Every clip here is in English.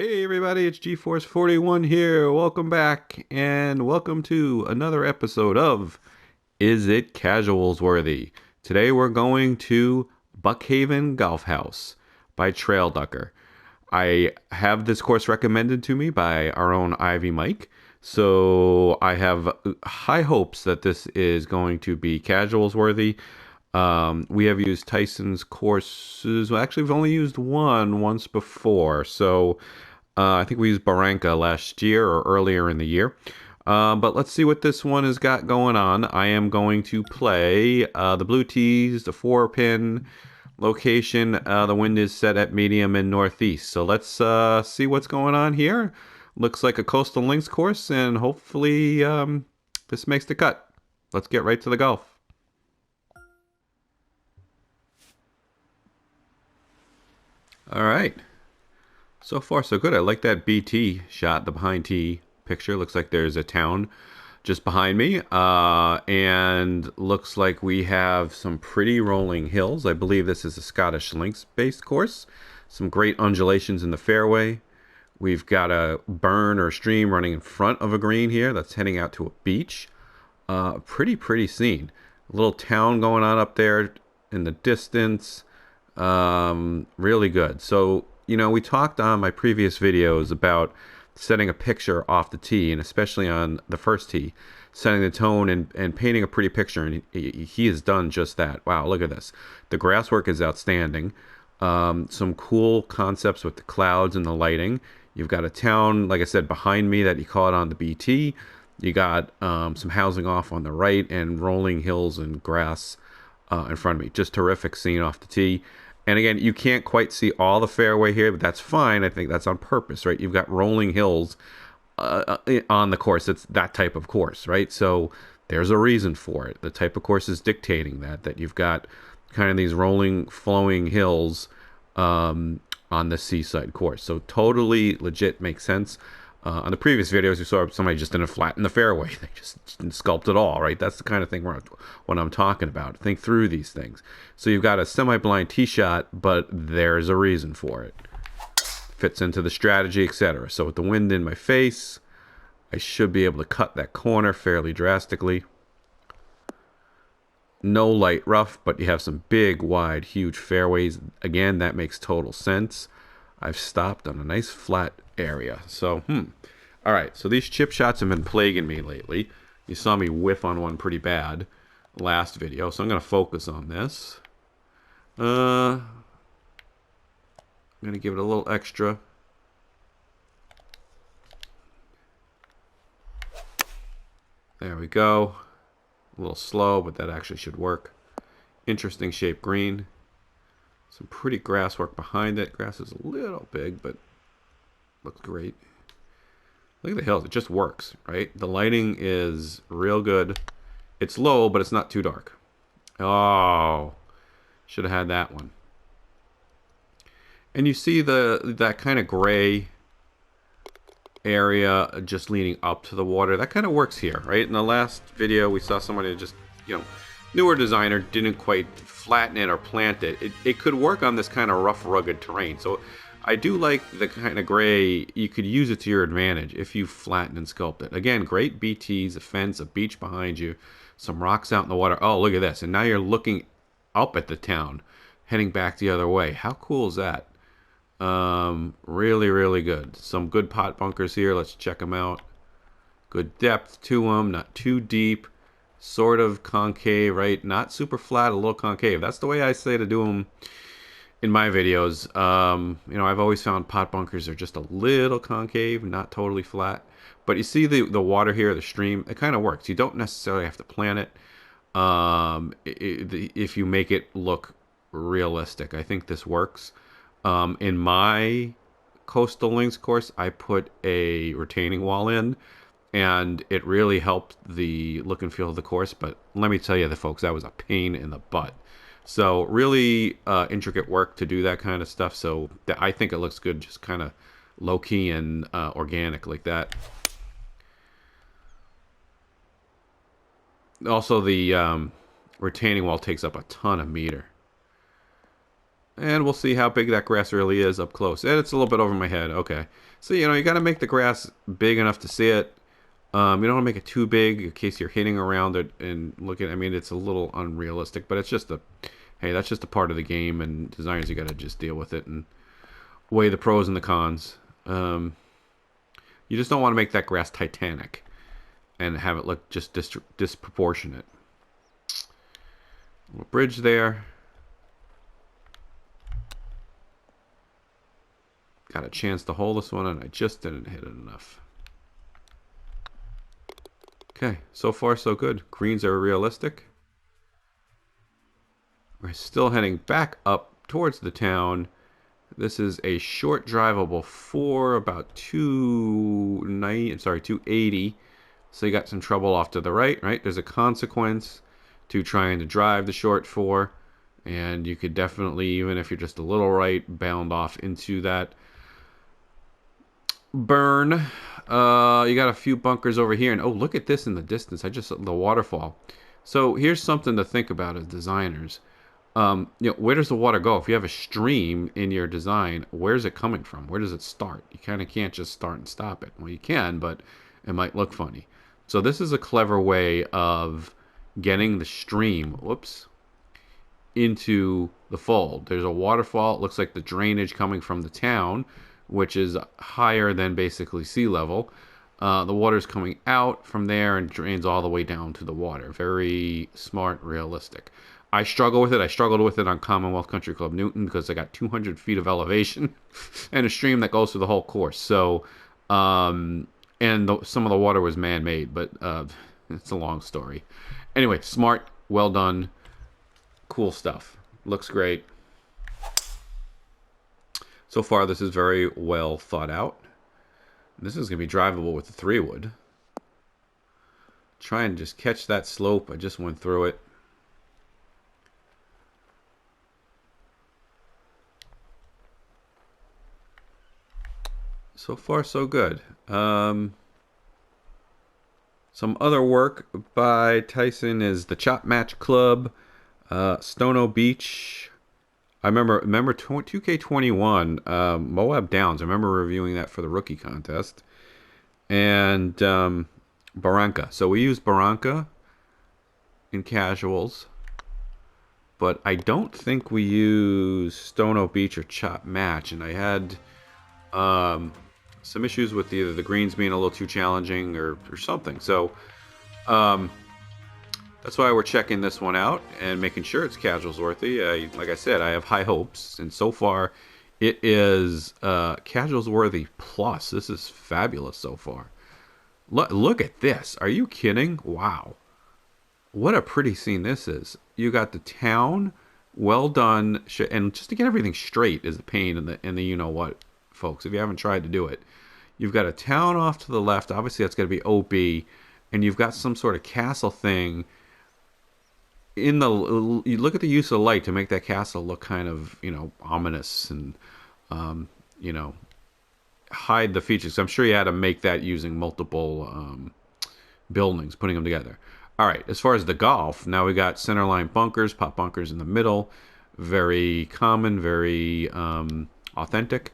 Hey everybody, it's GeForce 41 here. Welcome back and welcome to another episode of Is It Casuals Worthy? Today we're going to Buckhaven Golf House by Trail Ducker. I have this course recommended to me by our own Ivy Mike, so I have high hopes that this is going to be casuals worthy. We have used Tyson's courses. Well, actually, we've only used one once before. So I think we used Barranca last year or earlier in the year. But let's see what this one has got going on. I am going to play the blue tees, the 4-pin location. The wind is set at medium and northeast. So let's see what's going on here. Looks like a coastal links course, and hopefully this makes the cut. Let's get right to the golf. All right. So far, so good. I like that BT shot, the behind tee picture. Looks like there's a town just behind me. And looks like we have some pretty rolling hills. I believe this is a Scottish links-based course. Some great undulations in the fairway. We've got a burn or a stream running in front of a green here that's heading out to a beach. Pretty scene. A little town going on up there in the distance. Really good. So, we talked on my previous videos about setting a picture off the tee, and especially on the first tee, setting the tone and painting a pretty picture, and he has done just that. Wow, look at this. The grass work is outstanding. Some cool concepts with the clouds and the lighting. You've got a town, like I said, behind me that he caught on the BT. You got some housing off on the right and rolling hills and grass in front of me. Just terrific scene off the tee. And again, you can't quite see all the fairway here, but that's fine. I think that's on purpose, right? You've got rolling hills on the course. It's that type of course, right? So there's a reason for it. The type of course is dictating that you've got kind of these rolling, flowing hills on the seaside course. So totally legit, makes sense. On the previous videos, you saw somebody just didn't flatten the fairway. They just didn't sculpt it all, right? That's the kind of thing what I'm talking about. Think through these things. So you've got a semi-blind tee shot, but there's a reason for it. Fits into the strategy, etc. So with the wind in my face, I should be able to cut that corner fairly drastically. No light rough, but you have some big, wide, huge fairways. Again, that makes total sense. I've stopped on a nice flat area. So, all right. So these chip shots have been plaguing me lately. You saw me whiff on one pretty bad last video, so I'm going to focus on this. I'm going to give it a little extra. There we go. A little slow, but that actually should work. Interesting shape green. Some pretty grass work behind it. Grass is a little big, but looks great. Look at the hills. It just works, right? The lighting is real good. It's low, but it's not too dark. Oh, should have had that one. And you see that kind of gray area just leading up to the water. That kind of works here, right? In the last video, we saw somebody just, newer designer didn't quite flatten it or plant it. It could work on this kind of rough, rugged terrain. So I do like the kind of gray. You could use it to your advantage if you flatten and sculpt it. Again, great BTs, a fence, a beach behind you, some rocks out in the water. Oh, look at this. And now you're looking up at the town, heading back the other way. How cool is that? Really good. Some good pot bunkers here. Let's check them out. Good depth to them, not too deep. Sort of concave, right? Not super flat, a little concave. That's the way I say to do them in my videos. I've always found pot bunkers are just a little concave, not totally flat. But you see the water here, the stream, it kind of works. You don't necessarily have to plan it if you make it look realistic. I think this works. In my coastal links course, I put a retaining wall in, and it really helped the look and feel of the course. But let me tell you, folks, that was a pain in the butt. So really intricate work to do that kind of stuff. So I think it looks good, just kind of low key and organic like that. Also, the retaining wall takes up a ton of meter. And we'll see how big that grass really is up close. And it's a little bit over my head. Okay. So, you know, you got to make the grass big enough to see it. You don't want to make it too big in case you're hitting around it and looking. I mean, it's a little unrealistic, but it's just hey, that's just a part of the game. And designers, you got to just deal with it and weigh the pros and the cons. You just don't want to make that grass Titanic and have it look just disproportionate. A little bridge there. Got a chance to hold this one, and I just didn't hit it enough. Okay, so far so good. Greens are realistic. We're still heading back up towards the town. This is a short drivable for about 280. So you got some trouble off to the right, right? There's a consequence to trying to drive the short four. And you could definitely, even if you're just a little right, bound off into that burn. You got a few bunkers over here. And oh, look at this in the distance. The waterfall. So here's something to think about as designers. Where does the water go? If you have a stream in your design, where's it coming from? Where does it start? You kind of can't just start and stop it. Well, you can, but it might look funny. So this is a clever way of getting the stream, into the fold. There's a waterfall. It looks like the drainage coming from the town, which is higher than basically sea level. The water's coming out from there and drains all the way down to the water. Very smart, realistic. I struggle with it. I struggled with it on Commonwealth Country Club Newton because I got 200 feet of elevation and a stream that goes through the whole course. So, some of the water was man-made, but it's a long story. Anyway, smart, well done, cool stuff. Looks great. So far, this is very well thought out. This is going to be drivable with the 3-wood. Try and just catch that slope. I just went through it. So far, so good. Some other work by Tyson is the Chop Match Club, Stono Beach. I remember 2K21, Moab Downs. I remember reviewing that for the rookie contest. And Barranca. So we used Barranca in casuals. But I don't think we used Stono Beach or Chop Match. And I had some issues with either the greens being a little too challenging or something. So that's why we're checking this one out and making sure it's casuals worthy. Like I said, I have high hopes, and so far it is casuals worthy plus. This is fabulous so far. Look at this. Are you kidding? Wow. What a pretty scene this is. You got the town, well done, and just to get everything straight is a pain in the you know what, folks. If you haven't tried to do it, you've got a town off to the left. Obviously, that's going to be OB, and you've got some sort of castle thing. You look at the use of light to make that castle look kind of, ominous and, hide the features. I'm sure you had to make that using multiple buildings, putting them together. All right, as far as the golf, now we got centerline bunkers, pop bunkers in the middle. Very common, very authentic.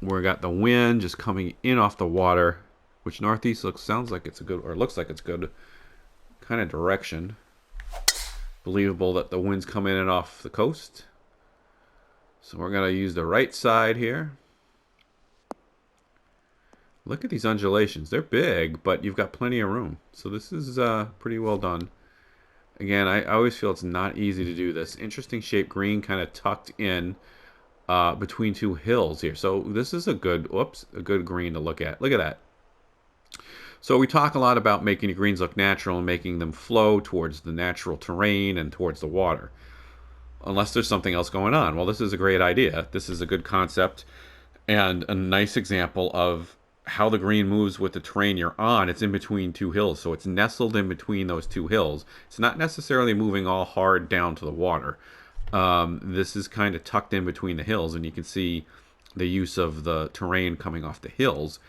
We got the wind just coming in off the water, which northeast looks like it's good kind of direction. Believable that the wind's coming in off the coast. So we're going to use the right side here. Look at these undulations. They're big, but you've got plenty of room. So this is pretty well done. Again, I always feel it's not easy to do this. Interesting shape green kind of tucked in between two hills here. So this is a good green to look at. Look at that. So we talk a lot about making the greens look natural and making them flow towards the natural terrain and towards the water. Unless there's something else going on. Well, this is a great idea. This is a good concept and a nice example of how the green moves with the terrain you're on. It's in between two hills, so it's nestled in between those two hills. It's not necessarily moving all hard down to the water. This is kind of tucked in between the hills, and you can see the use of the terrain coming off the hills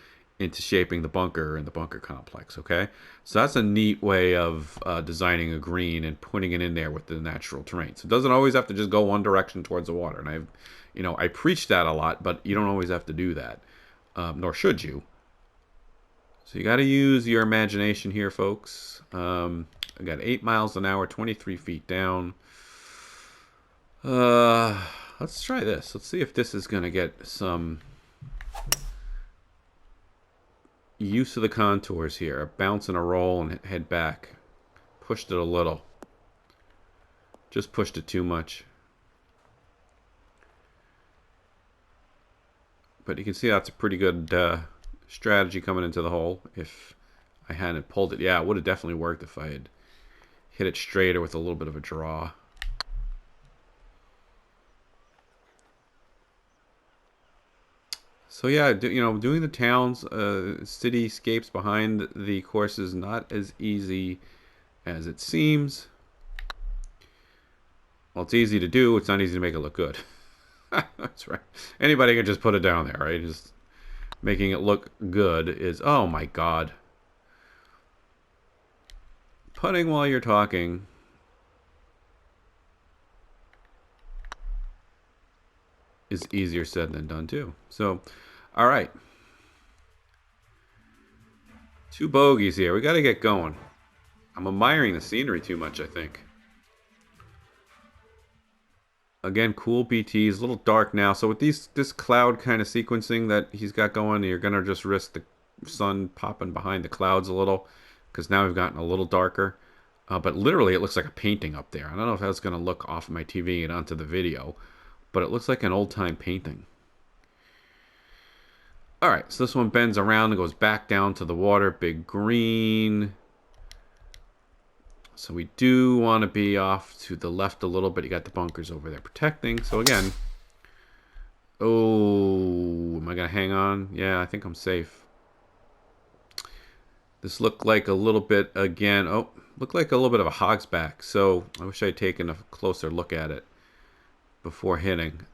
into shaping the bunker and the bunker complex. Okay, so that's a neat way of designing a green and putting it in there with the natural terrain. So it doesn't always have to just go one direction towards the water. And I preach that a lot, but you don't always have to do that, nor should you. So you got to use your imagination here, folks. I got 8 miles an hour, 23 feet down. Let's try this. Let's see if this is going to get some use of the contours here. A bounce and a roll and head back. Pushed it a little. Just pushed it too much. But you can see that's a pretty good strategy coming into the hole. If I hadn't pulled it, yeah, it would have definitely worked if I had hit it straighter with a little bit of a draw. So yeah, doing the towns, cityscapes behind the course is not as easy as it seems. Well, it's easy to do. It's not easy to make it look good. That's right. Anybody can just put it down there, right? Just making it look good is, oh my God. Putting while you're talking. Is easier said than done too. So, all right. 2 bogeys here. We got to get going. I'm admiring the scenery too much, I think. Again, cool BTs, a little dark now. So with this cloud kind of sequencing that he's got going, you're going to just risk the sun popping behind the clouds a little, because now we've gotten a little darker. But literally, it looks like a painting up there. I don't know if that's going to look off my TV and onto the video, but it looks like an old-time painting. All right, so this one bends around and goes back down to the water. Big green. So we do want to be off to the left a little bit. You got the bunkers over there protecting. So again, oh, am I going to hang on? Yeah, I think I'm safe. This looked like a little bit, again, looked like a little bit of a hog's back. So I wish I'd taken a closer look at it before hitting.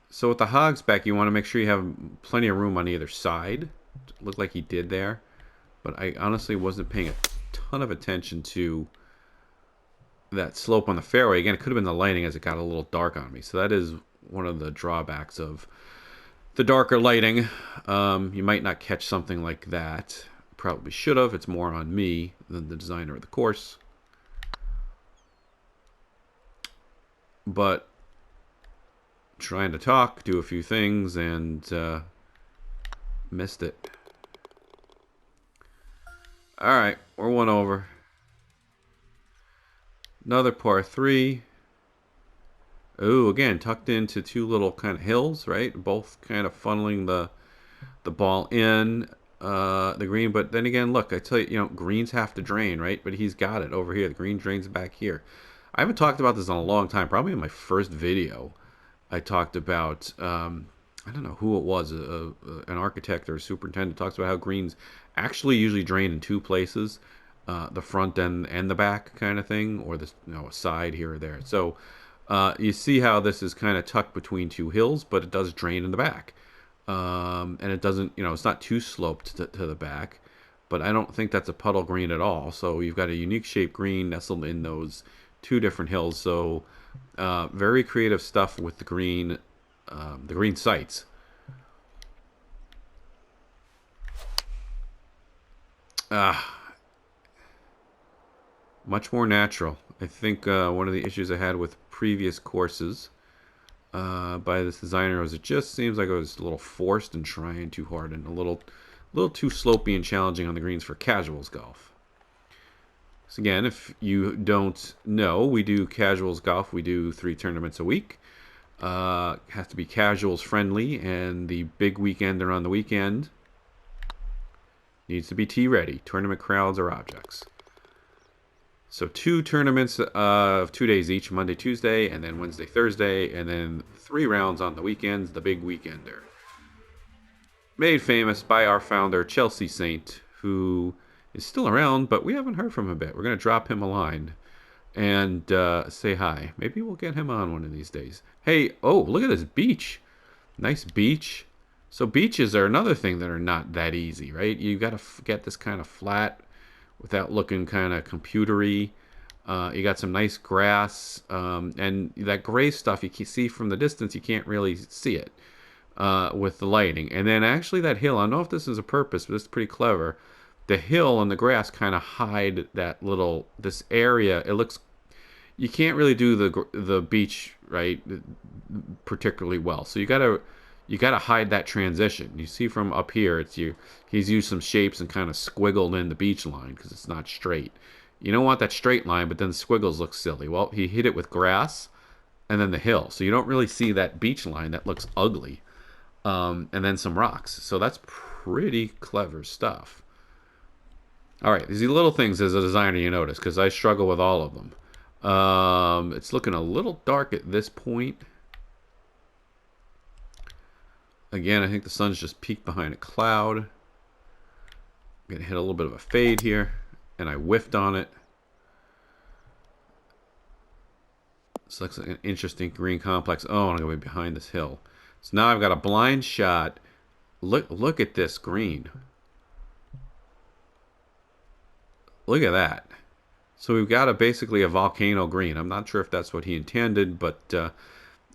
So with the hog's back, you want to make sure you have plenty of room on either side. It looked like he did there. But I honestly wasn't paying a ton of attention to that slope on the fairway. Again, it could have been the lighting as it got a little dark on me. So that is one of the drawbacks of the darker lighting. You might not catch something like that. Probably should have. It's more on me than the designer of the course. But trying to talk, do a few things, and missed it. All right, we're one over. Another par 3. Oh, again, tucked into 2 little kind of hills, right? Both kind of funneling the ball in the green. But then again, look, I tell you, greens have to drain, right? But he's got it over here. The green drains back here. I haven't talked about this in a long time. Probably in my first video, I talked about, I don't know who it was, an architect or a superintendent talks about how greens actually usually drain in 2 places, the front and the back kind of thing, or the a side here or there. So you see how this is kind of tucked between 2 hills, but it does drain in the back, and it doesn't, it's not too sloped to the back, but I don't think that's a puddle green at all. So you've got a unique shaped green nestled in those 2 different hills. So very creative stuff with the green sites. Much more natural. I think one of the issues I had with previous courses by this designer was it just seems like it was a little forced and trying too hard and a little too slopey and challenging on the greens for casuals golf. So again, if you don't know, we do casuals golf. We do 3 tournaments a week. Has to be casuals friendly, and the big weekender on the weekend needs to be tee ready. Tournament crowds or objects. So 2 tournaments of 2 days each, Monday, Tuesday, and then Wednesday, Thursday, and then 3 rounds on the weekends, the big weekender. Made famous by our founder, Chelsea Saint, who is still around, but we haven't heard from him a bit. We're going to drop him a line and say hi. Maybe we'll get him on one of these days. Hey, oh, look at this beach. Nice beach. So beaches are another thing that are not that easy, right? You got to get this kind of flat without looking kind of computery. You got some nice grass, and that gray stuff you can see from the distance. You can't really see it with the lighting. And then actually that hill, I don't know if this is a purpose, but it's pretty clever. The hill and the grass kind of hide this area. It looks, you can't really do the beach right particularly well. So you gotta hide that transition. You see from up here, he's used some shapes and kind of squiggled in the beach line because it's not straight. You don't want that straight line, but then the squiggles look silly. Well, he hit it with grass and then the hill, so you don't really see that beach line that looks ugly. And then some rocks. So that's pretty clever stuff. All right, these little things as a designer you notice because I struggle with all of them. It's looking a little dark at this point. Again, I think the sun's just peeked behind a cloud. I'm gonna hit a little bit of a fade here, and I whiffed on it. This looks like an interesting green complex. Oh, I'm gonna be behind this hill. So now I've got a blind shot. Look at this green. Look at that. So we've got basically a volcano green. I'm not sure if that's what he intended, but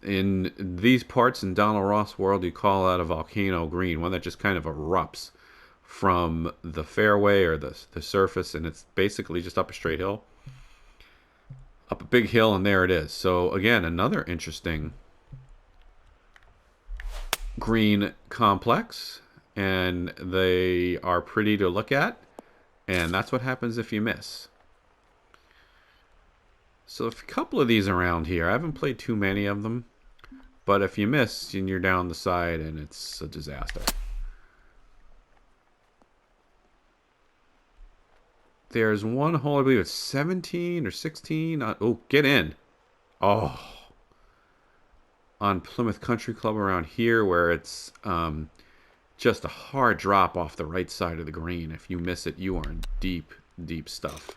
in these parts in Donald Ross world, you call that a volcano green, one that just kind of erupts from the fairway or the surface, and it's basically just up a straight hill. Up a big hill, and there it is. So again, another interesting green complex, and they are pretty to look at, and that's what happens if you miss. So a couple of these around here. I haven't played too many of them, but if you miss, and you're down the side, and it's a disaster. There's one hole, I believe it's 17 or 16. Oh, get in. Oh. On Plymouth Country Club around here where it's just a hard drop off the right side of the green. If you miss it, you are in deep, deep stuff.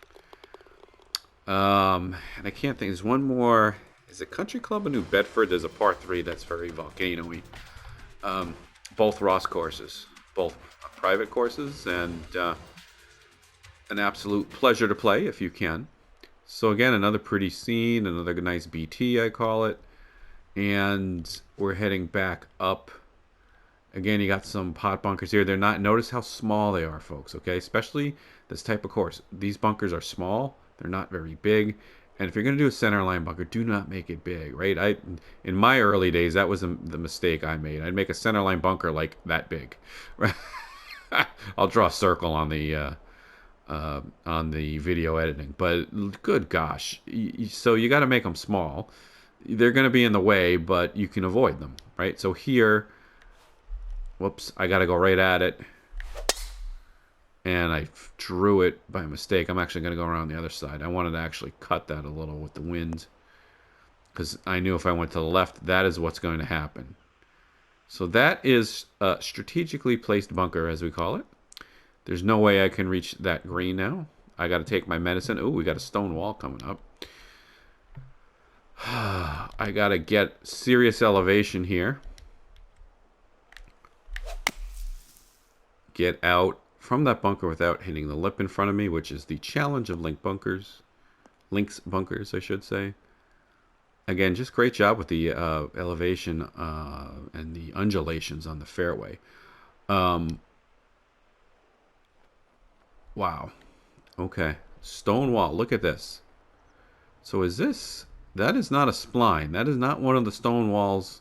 And I can't think. There's one more. Is it Country Club in New Bedford? There's a par 3 that's very volcano-y. Both Ross courses. Both private courses, and an absolute pleasure to play if you can. So again, another pretty scene, another nice BT, I call it. And we're heading back up. Again, you got some pot bunkers here. They're not, notice how small they are, folks, okay? Especially this type of course. These bunkers are small. They're not very big. And if you're going to do a center line bunker, do not make it big, right? In my early days, that was the mistake I made. I'd make a center line bunker like that big. I'll draw a circle on the video editing. But good gosh. So you got to make them small. They're going to be in the way, but you can avoid them, right? So here, whoops, I got to go right at it. And I drew it by mistake. I'm actually going to go around the other side. I wanted to actually cut that a little with the wind, because I knew if I went to the left, that is what's going to happen. So that is a strategically placed bunker, as we call it. There's no way I can reach that green now. I got to take my medicine. Oh, we got a stone wall coming up. I got to get serious elevation here. Get out from that bunker without hitting the lip in front of me, which is the challenge of Links bunkers, I should say. Again, just great job with the elevation and the undulations on the fairway. Wow. Okay. Stone wall. Look at this. So is this... That is not a spline. That is not one of the stone walls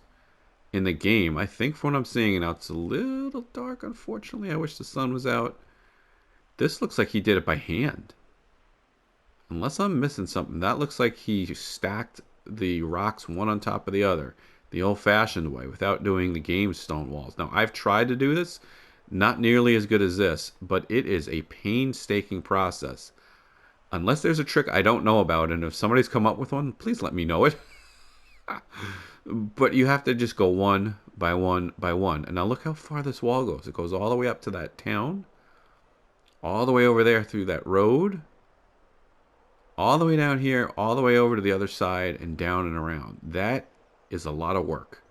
in the game. I think from what I'm seeing now, it's a little dark, unfortunately. I wish the sun was out. This looks like he did it by hand. Unless I'm missing something. That looks like he stacked the rocks one on top of the other, the old-fashioned way, without doing the game stone walls. Now, I've tried to do this. Not nearly as good as this, but it is a painstaking process. Unless there's a trick I don't know about, and if somebody's come up with one, please let me know it. But you have to just go one by one by one. And now look how far this wall goes. It goes all the way up to that town, all the way over there through that road, all the way down here, all the way over to the other side, and down and around. That is a lot of work.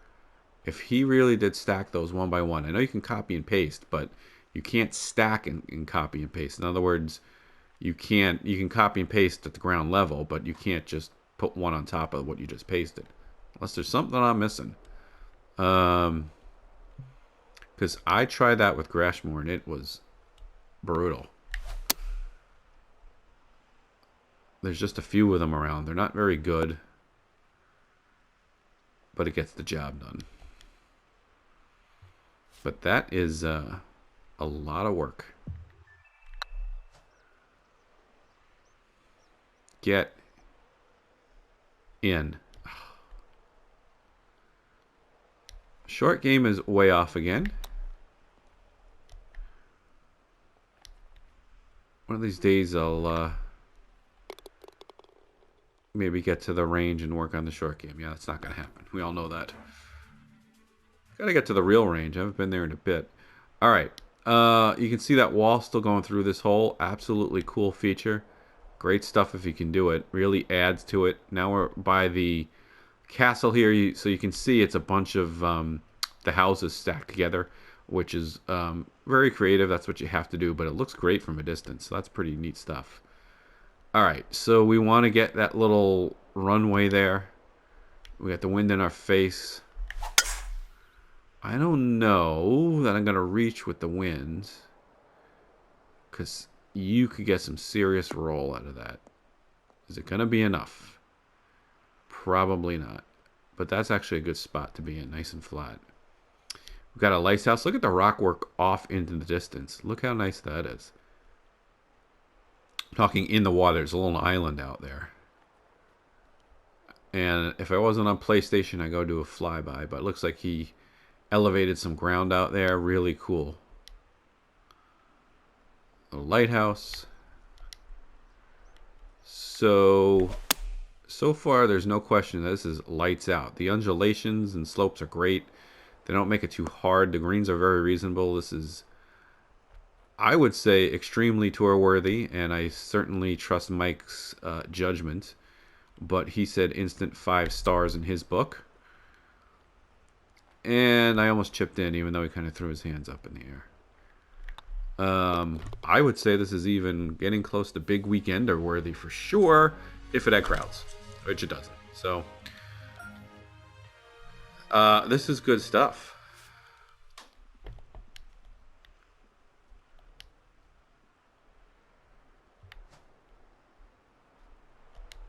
if he really did stack those one by one, I know you can copy and paste, but you can't stack and copy and paste. In other words, you can copy and paste at the ground level, but you can't just put one on top of what you just pasted. Unless there's something I'm missing. Because I tried that with Grashmore and it was brutal. There's just a few of them around. They're not very good, but it gets the job done. But that is a lot of work. Get in. Short game is way off again. One of these days I'll maybe get to the range and work on the short game. Yeah, that's not going to happen. We all know that. Got to get to the real range. I haven't been there in a bit. All right. You can see that wall still going through this hole. Absolutely cool feature. Great stuff if you can do it. Really adds to it. Now we're by the castle here, so you can see it's a bunch of the houses stacked together, which is very creative. That's what you have to do, but it looks great from a distance. So that's pretty neat stuff. All right, so we want to get that little runway there. We got the wind in our face. I don't know that I'm going to reach with the wind, because you could get some serious roll out of that. Is it going to be enough? Probably not. But that's actually a good spot to be in, nice and flat. We've got a lighthouse. Look at the rock work off into the distance. Look how nice that is. I'm talking in the water. There's a little island out there. And if I wasn't on PlayStation, I'd go do a flyby. But it looks like he elevated some ground out there. Really cool. A lighthouse. So far there's no question that this is lights out. The undulations and slopes are great. They don't make it too hard. The greens are very reasonable. This is, I would say, extremely tour worthy, and I certainly trust Mike's judgment. But he said instant 5 stars in his book. And I almost chipped in, even though he kind of threw his hands up in the air. I would say this is even getting close to big weekender worthy for sure, if it had crowds, which it doesn't. So this is good stuff.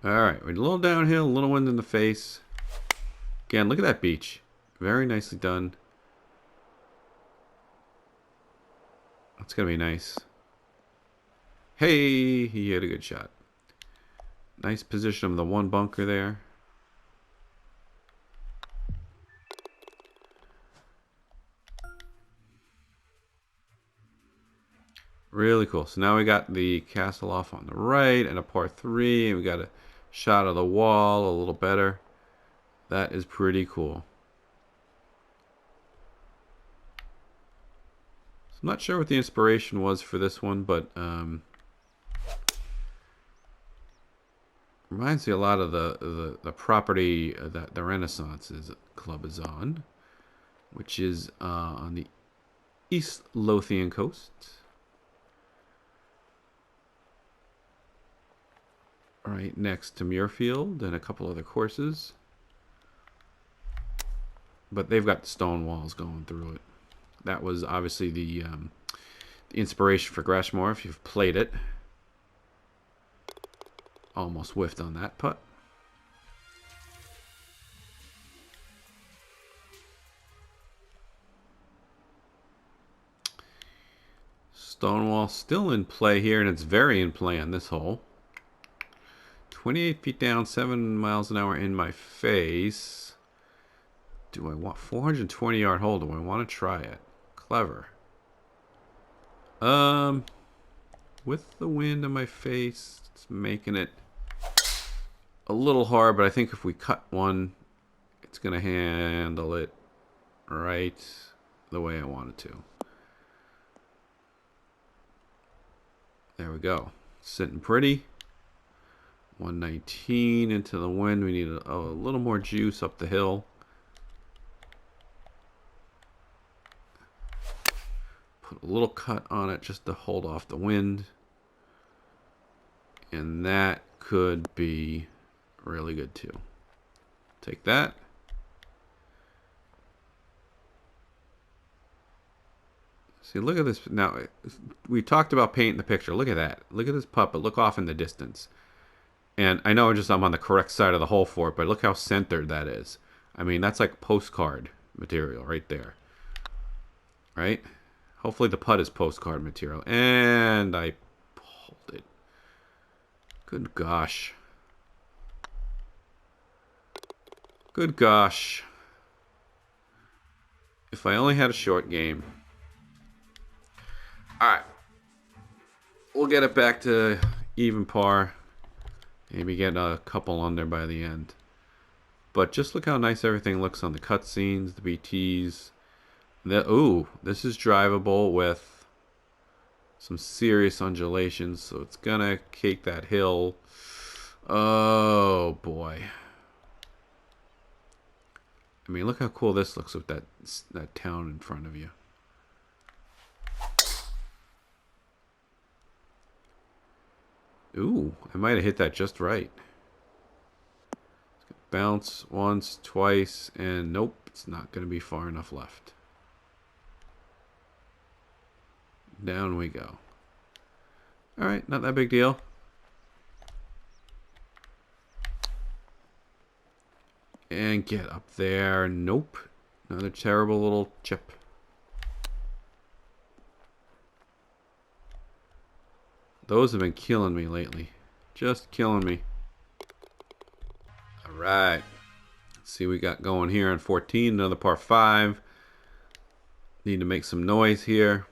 All right, we're a little downhill, a little wind in the face. Again, look at that beach. Very nicely done. That's going to be nice. Hey, he had a good shot. Nice position of the one bunker there. Really cool. So now we got the castle off on the right and a par 3. And we got a shot of the wall a little better. That is pretty cool. I'm not sure what the inspiration was for this one, but reminds me a lot of the property that the Renaissance Club is on, which is on the East Lothian coast. Right next to Muirfield and a couple other courses. But they've got the stone walls going through it. That was obviously the inspiration for Grashmore, if you've played it. Almost whiffed on that putt. Stonewall still in play here, and it's very in play on this hole. 28 feet down, 7 miles an hour in my face. Do I want 420-yard hole? Do I want to try it? Clever. With the wind in my face, it's making it a little hard, but I think if we cut one, it's going to handle it right the way I want it to. There we go. Sitting pretty. 119 into the wind. We need a little more juice up the hill. put a little cut on it just to hold off the wind. And that could be really good too. Take that. See, look at this. Now, we talked about painting the picture. Look at that. Look at this putt, but look off in the distance. And I know I'm on the correct side of the hole for it, but look how centered that is. I mean, that's like postcard material right there. Right? Hopefully the putt is postcard material. And I pulled it. Good gosh. Good gosh. If I only had a short game. Alright. We'll get it back to even par. Maybe get a couple under by the end. But just look how nice everything looks on the cutscenes, the BTs. Ooh, this is drivable with some serious undulations, so it's gonna cake that hill. Oh boy. I mean, look how cool this looks with that town in front of you. Ooh, I might have hit that just right. Bounce once, twice, and nope, it's not going to be far enough left. Down we go. Alright, not that big deal. And get up there. Nope. Another terrible little chip. Those have been killing me lately. Just killing me. Alright. Let's see what we got going here on 14. Another par 5. Need to make some noise here.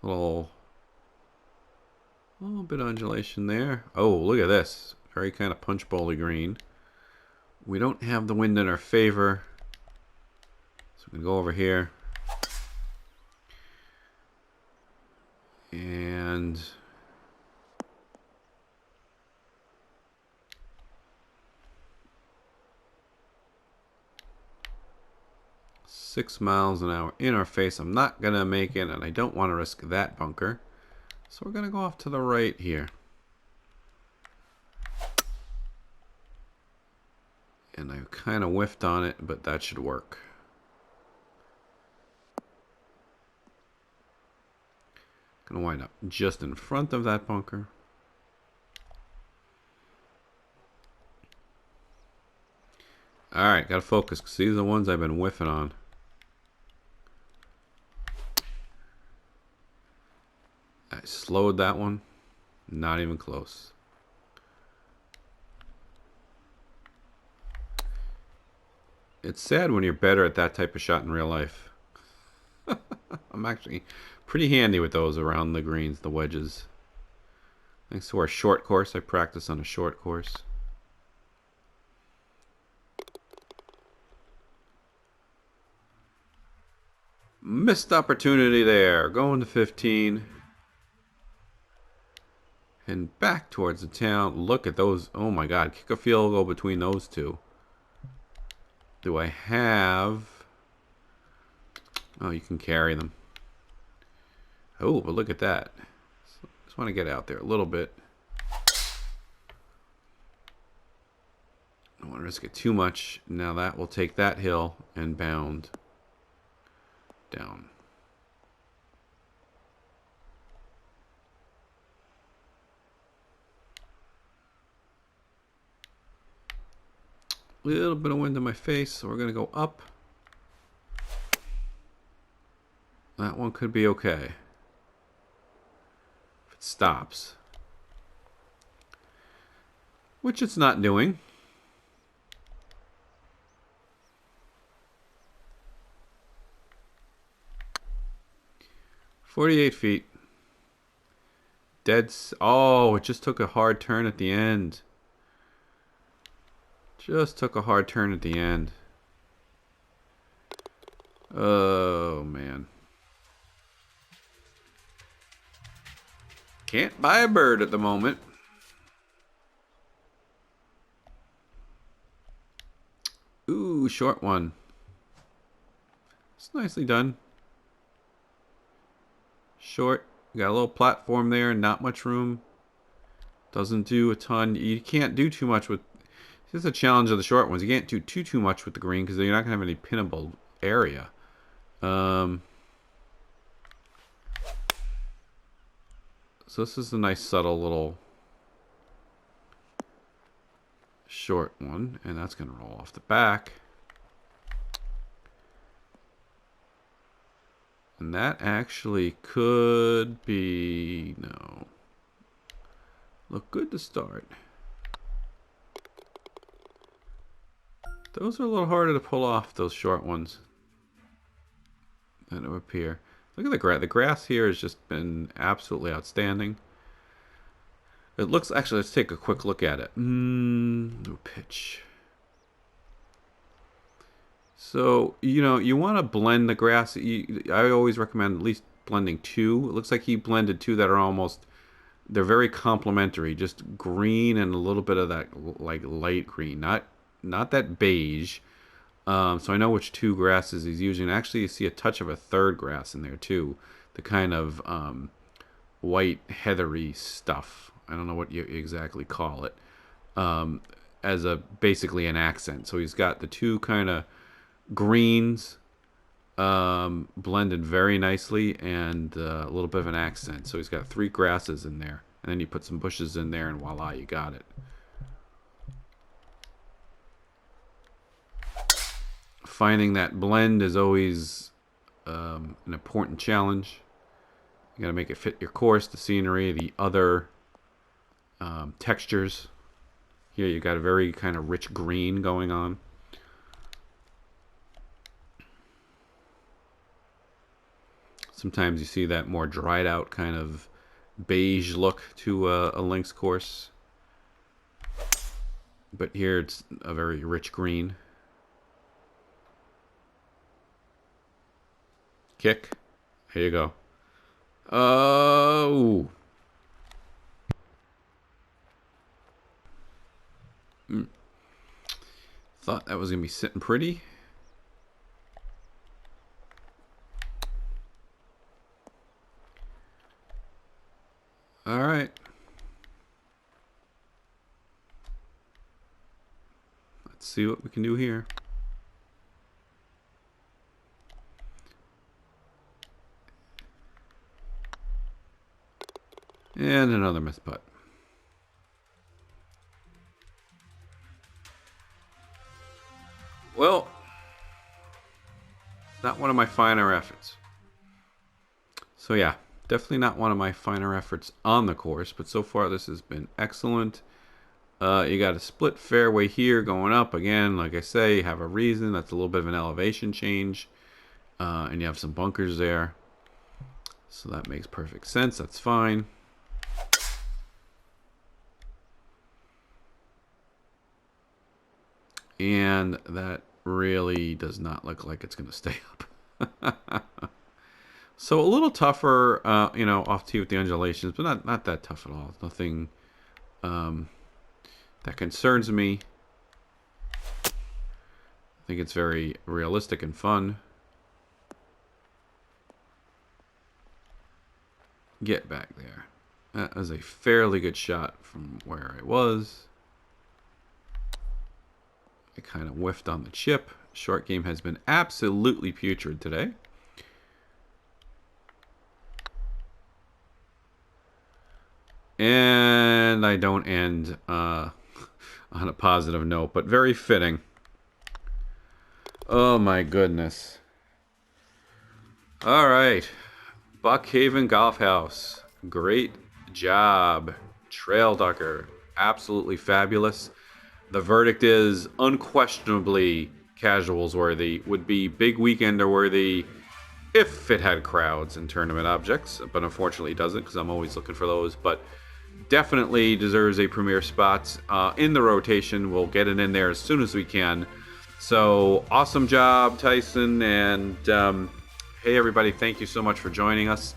A little bit of undulation there. Oh, look at this. Very kind of punch bowly green. We don't have the wind in our favor. So we can go over here. And 6 miles an hour in our face. I'm not going to make it, and I don't want to risk that bunker. So we're going to go off to the right here. And I kind of whiffed on it, but that should work. Going to wind up just in front of that bunker. Alright, got to focus, because these are the ones I've been whiffing on. I slowed that one. Not even close. It's sad when you're better at that type of shot in real life. I'm actually pretty handy with those around the greens, the wedges. Thanks to our short course. I practice on a short course. Missed opportunity there. Going to 15. And back towards the town. Look at those. Oh my god. Kick a field goal between those two. Do I have... Oh, you can carry them. Oh, but look at that. Just want to get out there a little bit. I don't want to risk it too much. Now that will take that hill and bound down. A little bit of wind in my face, so we're going to go up. That one could be okay. If it stops. Which it's not doing. "48 feet. Oh, it just took a hard turn at the end. Just took a hard turn at the end. Oh, man. Can't buy a bird at the moment. Ooh, short one. It's nicely done. Short. You got a little platform there, not much room. Doesn't do a ton. You can't do too much with. This is a challenge of the short ones. You can't do too much with the green because you're not gonna have any pinnable area. So this is a nice subtle little short one, and that's gonna roll off the back. And that actually could be, no, look good to start. Those are a little harder to pull off, those short ones, than it would appear. Look at the grass. The grass here has just been absolutely outstanding. It looks, actually, let's take a quick look at it. No pitch. So, you know, you want to blend the grass. I always recommend at least blending two. It looks like he blended two that are almost, they're very complementary. Just green and a little bit of that like light green, not that beige. So I know which two grasses he's using. Actually, you see a touch of a third grass in there too. The kind of white heathery stuff. I don't know what you exactly call it. As a basically an accent. So he's got the two kind of greens blended very nicely, and a little bit of an accent. So he's got three grasses in there, and then you put some bushes in there, and voila, you got it. Finding that blend is always an important challenge. You got to make it fit your course, the scenery, the other textures. Here you got a very kind of rich green going on. Sometimes you see that more dried out kind of beige look to a links course. But here it's a very rich green. Kick. Here you go. Oh. Thought that was going to be sitting pretty. All right. Let's see what we can do here. And another missed putt. Well, not one of my finer efforts. So yeah. Definitely not one of my finer efforts on the course, but so far this has been excellent. You got a split fairway here going up. Again, like I say, you have a reason. That's a little bit of an elevation change. And you have some bunkers there. So that makes perfect sense. That's fine. And that really does not look like it's going to stay up. So a little tougher, you know, off tee with the undulations, but not that tough at all. Nothing that concerns me. I think it's very realistic and fun. Get back there. That was a fairly good shot from where I was. I kind of whiffed on the chip. Short game has been absolutely putrid today. And I don't end on a positive note, but very fitting. Oh my goodness. All right. Buckhaven Golf House. Great job. Trail Ducker. Absolutely fabulous. The verdict is unquestionably casuals worthy. Would be big weekender worthy if it had crowds and tournament objects, but unfortunately it doesn't because I'm always looking for those. But definitely deserves a premier spot in the rotation. We'll get it in there as soon as we can. So awesome job, Tyson. And hey, everybody, thank you so much for joining us.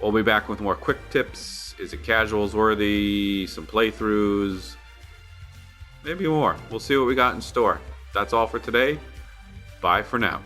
We'll be back with more quick tips. Is it casuals worthy? Some playthroughs. Maybe more. We'll see what we got in store. That's all for today. Bye for now.